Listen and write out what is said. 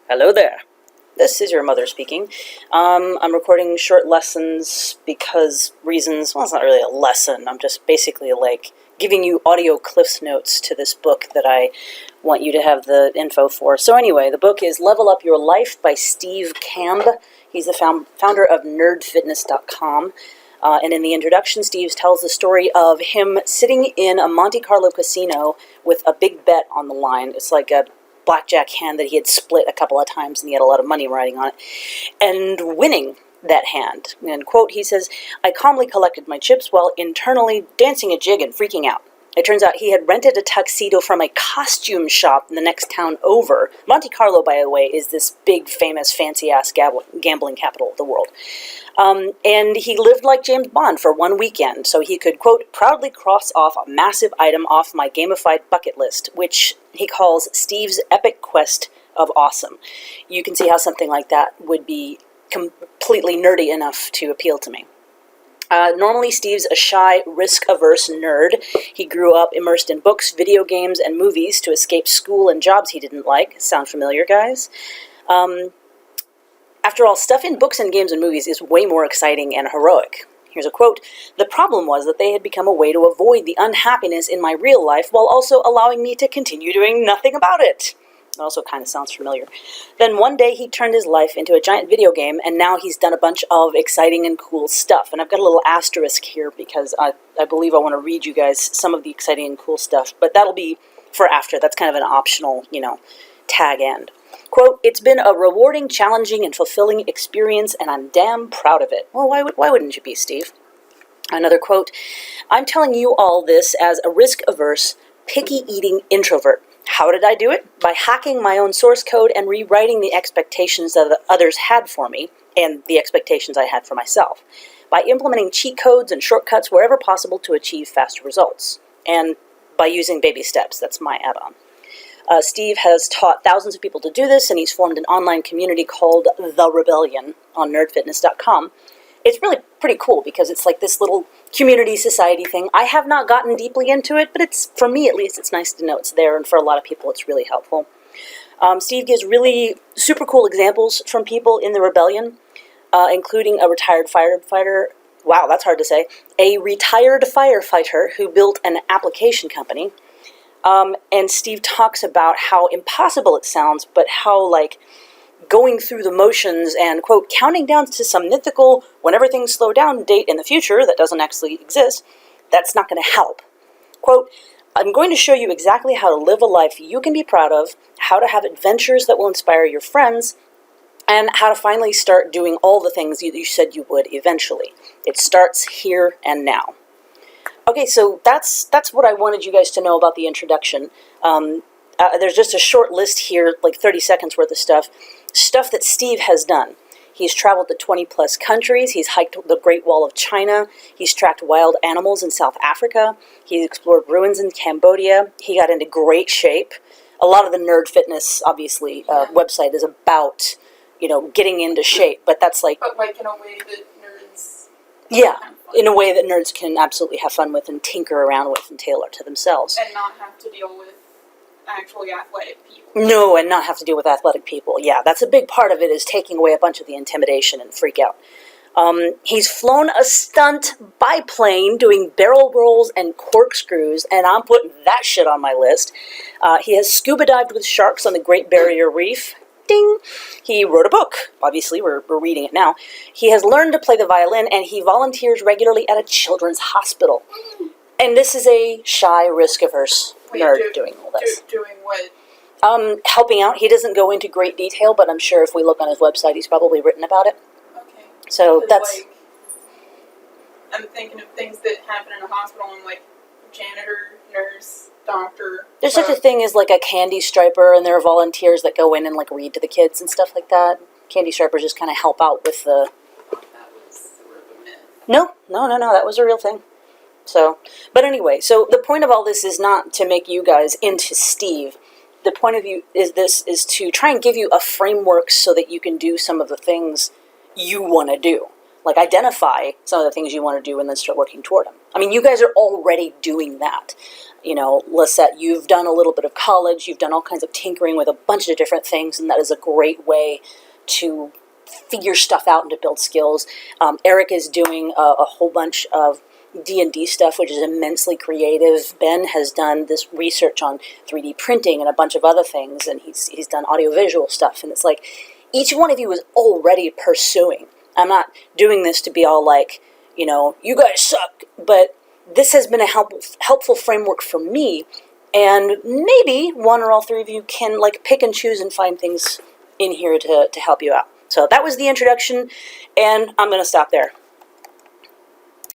Hello there. This is your mother speaking. I'm recording short lessons because reasons, well, it's not really a lesson. I'm just basically like giving you audio cliffs notes to this book that I want you to have the info for. So anyway, the book is Level Up Your Life by Steve Kamb. He's the founder of nerdfitness.com. And in the introduction, Steve tells the story of him sitting in a Monte Carlo casino with a big bet on the line. It's like a blackjack hand that he had split a couple of times and he had a lot of money riding on it, and winning that hand. And quote, he says, "I calmly collected my chips while internally dancing a jig and freaking out. It turns out he had rented a tuxedo from a costume shop in the next town over. Monte Carlo, by the way, is this big, famous, fancy-ass gambling capital of the world. And he lived like James Bond for one weekend, so he could, quote, proudly cross off a massive item off my gamified bucket list, which he calls Steve's epic quest of awesome." You can see how something like that would be completely nerdy enough to appeal to me. Normally, Steve's a shy, risk-averse nerd. He grew up immersed in books, video games, and movies to escape school and jobs he didn't like. Sound familiar, guys? After all, stuff in books and games and movies is way more exciting and heroic. Here's a quote. "The problem was that they had become a way to avoid the unhappiness in my real life while also allowing me to continue doing nothing about it." It also kind of sounds familiar. "Then one day he turned his life into a giant video game, and now he's done a bunch of exciting and cool stuff." And I've got a little asterisk here because I believe I want to read you guys some of the exciting and cool stuff, but that'll be for after. That's kind of an optional, tag end. Quote, "It's been a rewarding, challenging, and fulfilling experience, and I'm damn proud of it." Well, why wouldn't you be, Steve? Another quote, "I'm telling you all this as a risk-averse, picky-eating introvert. How did I do it? By hacking my own source code and rewriting the expectations that others had for me, and the expectations I had for myself. By implementing cheat codes and shortcuts wherever possible to achieve faster results. And by using baby steps." That's my add-on. Steve has taught thousands of people to do this, and he's formed an online community called The Rebellion on nerdfitness.com. It's really pretty cool because it's like this little community society thing. I have not gotten deeply into it, but it's, for me at least, it's nice to know it's there, and for a lot of people it's really helpful. Steve gives really super cool examples from people in The Rebellion, including a retired firefighter. Wow, that's hard to say. A retired firefighter who built an application company. And Steve talks about how impossible it sounds, but how, going through the motions and, quote, counting down to some mythical whenever things slow down date in the future that doesn't actually exist, that's not going to help. Quote, "I'm going to show you exactly how to live a life you can be proud of, how to have adventures that will inspire your friends, and how to finally start doing all the things you said you would eventually. It starts here and now." Okay, so that's what I wanted you guys to know about the introduction. There's just a short list here, like 30 seconds worth of stuff that Steve has done. He's traveled to 20-plus countries. He's hiked the Great Wall of China. He's tracked wild animals in South Africa. He's explored ruins in Cambodia. He got into great shape. A lot of the Nerd Fitness, obviously, website is about, getting into shape, but that's like... But in a way that nerds... Yeah, in a way that nerds can absolutely have fun with and tinker around with and tailor to themselves. And not have to deal with actually athletic people. No, and not have to deal with athletic people. Yeah, that's a big part of it, is taking away a bunch of the intimidation and freak out. He's flown a stunt biplane doing barrel rolls and corkscrews, and I'm putting that shit on my list. He has scuba dived with sharks on the Great Barrier Reef. Ding! He wrote a book. Obviously, we're reading it now. He has learned to play the violin, and he volunteers regularly at a children's hospital. And this is a shy, risk-averse nerd doing all this. Doing what? Helping out. He doesn't go into great detail, but I'm sure if we look on his website, he's probably written about it. Okay. So that's... I'm thinking of things that happen in a hospital, and janitor, nurse, doctor. There's such a thing as like a candy striper, and there are volunteers that go in and read to the kids and stuff like that. Candy stripers just kind of help out with the... That was sort of a myth. No, that was a real thing. So, but anyway, so the point of all this is not to make you guys into Steve. The point of view is to try and give you a framework so that you can do some of the things you want to do. Like identify some of the things you want to do and then start working toward them. I mean, you guys are already doing that. Lisette, you've done a little bit of college, you've done all kinds of tinkering with a bunch of different things, and that is a great way to figure stuff out and to build skills. Eric is doing a whole bunch of D&D stuff, which is immensely creative. Ben has done this research on 3D printing and a bunch of other things, and he's done audiovisual stuff, and it's like each one of you is already pursuing. I'm not doing this to be all like, you guys suck, but this has been a helpful framework for me, and maybe one or all three of you can pick and choose and find things in here to help you out. So that was the introduction, and I'm going to stop there.